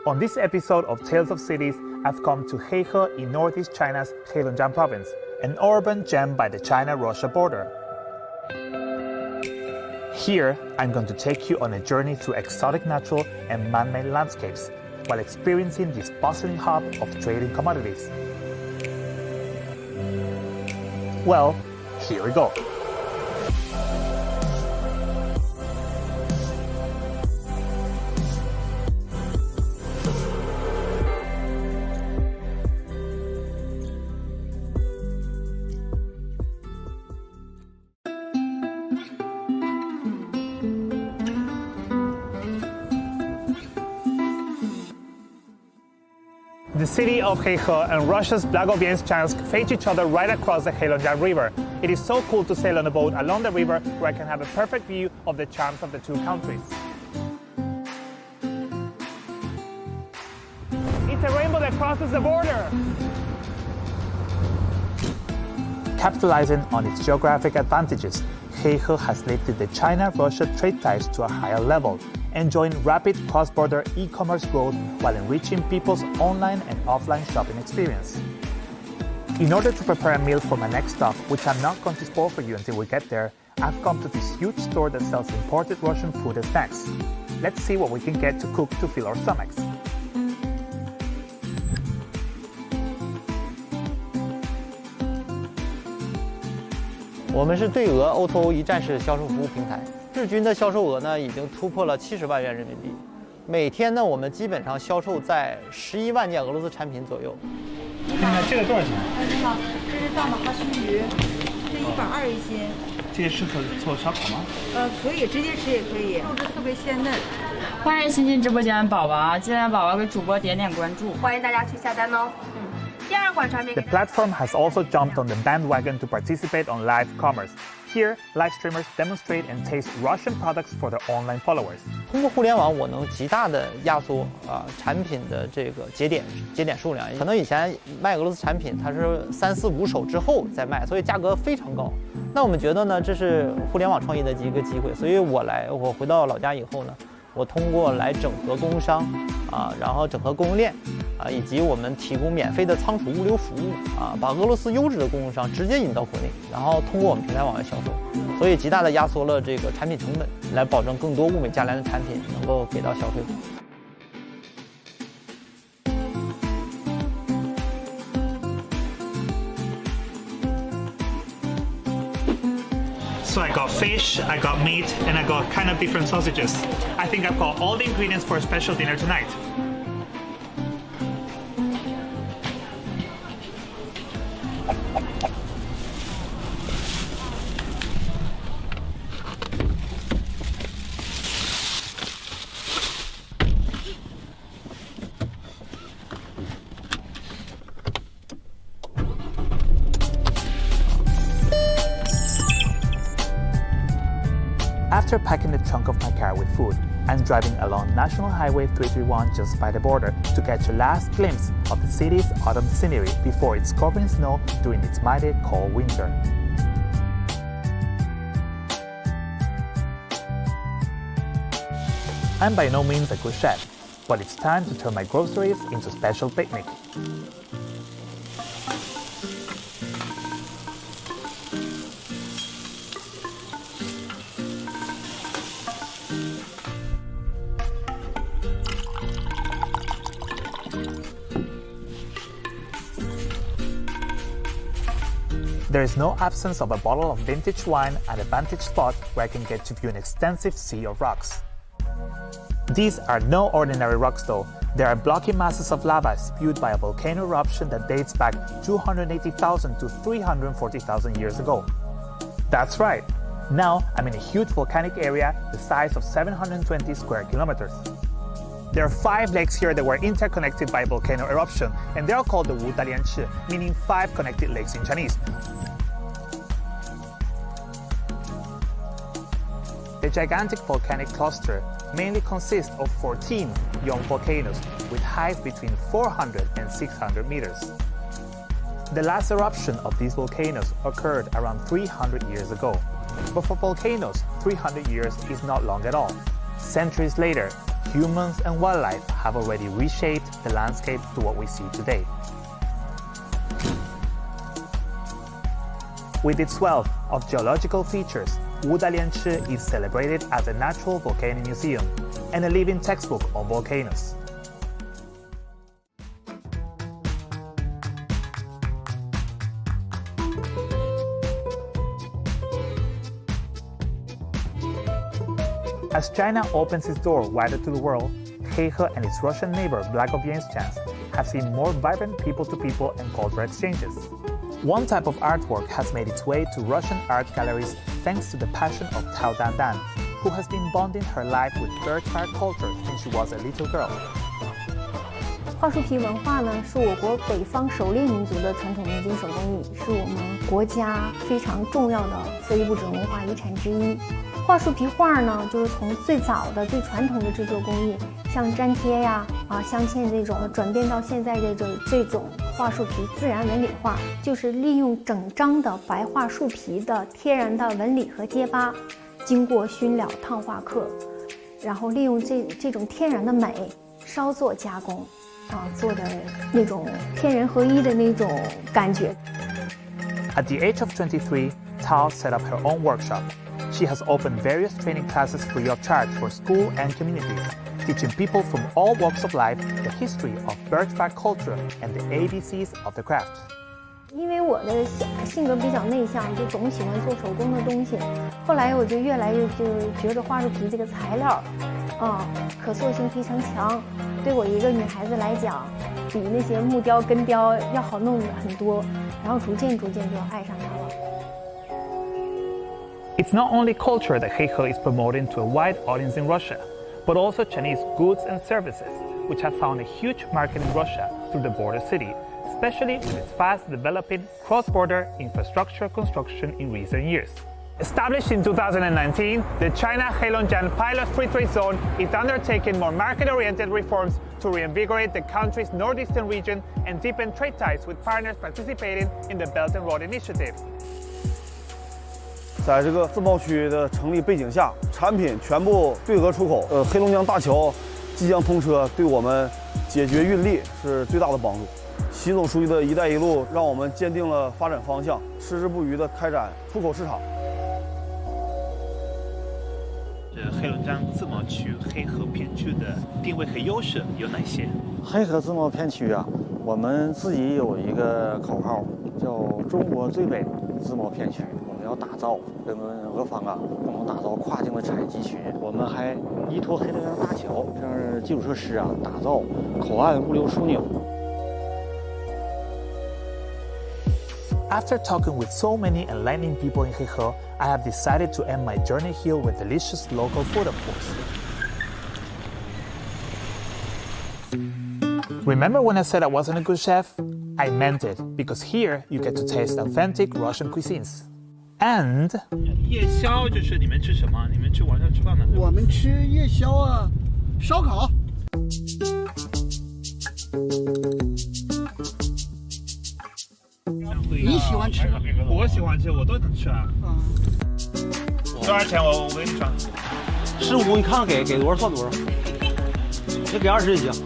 On this episode of Tales of Cities, I've come to Heihe in northeast China's Heilongjiang province, an urban gem by the China-Russia border. Here, I'm going to take you on a journey through exotic natural and man-made landscapes while experiencing this bustling hub of trading commodities. Well, here we go. The city of Heihe and Russia's Blagoveyansk face each other right across the Heilongjiang River. It is so cool to sail on a boat along the river where I can have a perfect view of the charms of the two countries. It's a rainbow that crosses the border! Capitalizing on its geographic advantages, Heihe has lifted the China-Russia trade ties to a higher level, enjoying rapid cross-border e-commerce growth while enriching people's online and offline shopping experience. In order to prepare a meal for my next stop, which I'm not going to spoil for you until we get there, I've come to this huge store that sells imported Russian food and snacks. Let's see what we can get to cook to fill our stomachs. 我们是对俄O2O一站式销售服务平台，日均的销售额呢已经突破了70万元人民币。每天呢，我们基本上销售在11万件俄罗斯产品左右。那这个多少钱？你好，这是大马哈须鱼，这120一斤。这个适合做烧烤吗？可以，直接吃也可以，肉质特别鲜嫩。欢迎新进直播间的宝宝，进来宝宝给主播点点关注，欢迎大家去下单哦。 The platform has also jumped on the bandwagon to participate on live commerce. Here, live streamers demonstrate and taste Russian products for their online followers. 通过互联网，我能极大的压缩产品的这个节点数量。可能以前卖俄罗斯产品，它是3、4、5手之后再卖，所以价格非常高。那我们觉得呢，这是互联网创业的一个机会。所以我回到老家以后呢，我通过来整合供应商然后整合供应链以及我们提供免费的仓储物流服务把俄罗斯优质的供应商直接引到国内，然后通过我们平台往外销售，所以极大的压缩了这个产品成本，来保证更多物美价廉的产品能够给到消费者。 So I got fish, I got meat, and I got kind of different sausages. I think I've got all the ingredients for a special dinner tonight. After packing the trunk of my car with food, I'm driving along National Highway 331 just by the border to catch a last glimpse of the city's autumn scenery before it's covered in snow during its mighty cold winter. I'm by no means a good chef, but it's time to turn my groceries into special picnic. There is no absence of a bottle of vintage wine at a vantage spot where I can get to view an extensive sea of rocks. These are no ordinary rocks though. They are blocky masses of lava spewed by a volcano eruption that dates back 280,000 to 340,000 years ago. That's right. Now I'm in a huge volcanic area the size of 720 square kilometers. There are 5 lakes here that were interconnected by a volcano eruption, and they are called the Wu Dalian Chi, meaning 5 connected lakes in Chinese. The gigantic volcanic cluster mainly consists of 14 young volcanoes with heights between 400 and 600 meters. The last eruption of these volcanoes occurred around 300 years ago. But for volcanoes, 300 years is not long at all. Centuries later, humans and wildlife have already reshaped the landscape to what we see today. With its wealth of geological features, Wudalianchi is celebrated as a natural volcano museum and a living textbook on volcanoes. As China opens its door wider to the world, Heihe and its Russian neighbor Blagoveshchansk have seen more vibrant people-to-people and cultural exchanges. One type of artwork has made its way to Russian art galleries thanks to the passion of Tao Dandan, who has been bonding her life with bird-fire culture since she was a little girl. 桦树皮文化呢，是我国北方狩猎民族的传统民间手工艺，是我们国家非常重要的非物质文化遗产之一。桦树皮画呢，就是从最早的、最传统的制作工艺，像粘贴呀、镶嵌这种，转变到现在这种桦树皮自然纹理画，就是利用整张的白桦树皮的天然的纹理和结疤，经过熏疗、烫化刻，然后利用这种天然的美稍作加工。做的那种天人合一的那种感觉。At the age of 23, Tao set up her own workshop. She has opened various training classes free of charge for school and communities, teaching people from all walks of life the history of bird-fire culture and the ABCs of the craft. 因为我的性格比较内向，就总喜欢做手工的东西。后来我就越来越觉得桦树皮这个材料，可塑性非常强，对我一个女孩子来讲，比那些木雕、根雕要好弄很多。然后逐渐就爱上它了。It's not only culture that Heihe is promoting to a wide audience in Russia, but also Chinese goods and services, which have found a huge market in Russia through the border city, especially with its fast-developing cross-border infrastructure construction in recent years. Established in 2019, the China Heilongjiang Pilot Free Trade Zone is undertaking more market-oriented reforms to reinvigorate the country's northeastern region and deepen trade ties with partners participating in the Belt and Road Initiative. 在这个自贸区的成立背景下，产品全部对俄出口。黑龙江大桥即将通车，对我们解决运力是最大的帮助。习总书记的一带一路让我们坚定了发展方向，矢志不渝地开展出口市场。黑龙江自贸区黑河片区的定位和优势有哪些？黑河自贸片区啊，我们自己有一个口号，叫“中国最北自贸片区”。我们要打造跟俄方共同打造跨境的产业集群。我们还依托黑龙江大桥这样的基础设施打造口岸物流枢纽。After talking with so many enlightening people in Heihe, I have decided to end my journey here with delicious local food, of course. Remember when I said I wasn't a good chef? I meant it, because here you get to taste authentic Russian cuisines. And 夜宵就是你们吃什么？你们去晚上吃饭呢？我们吃夜宵啊，烧烤。你喜欢吃？我喜欢吃，我都能吃啊。多少钱？我给你算。15，你看看给多少算多少。就给20就行。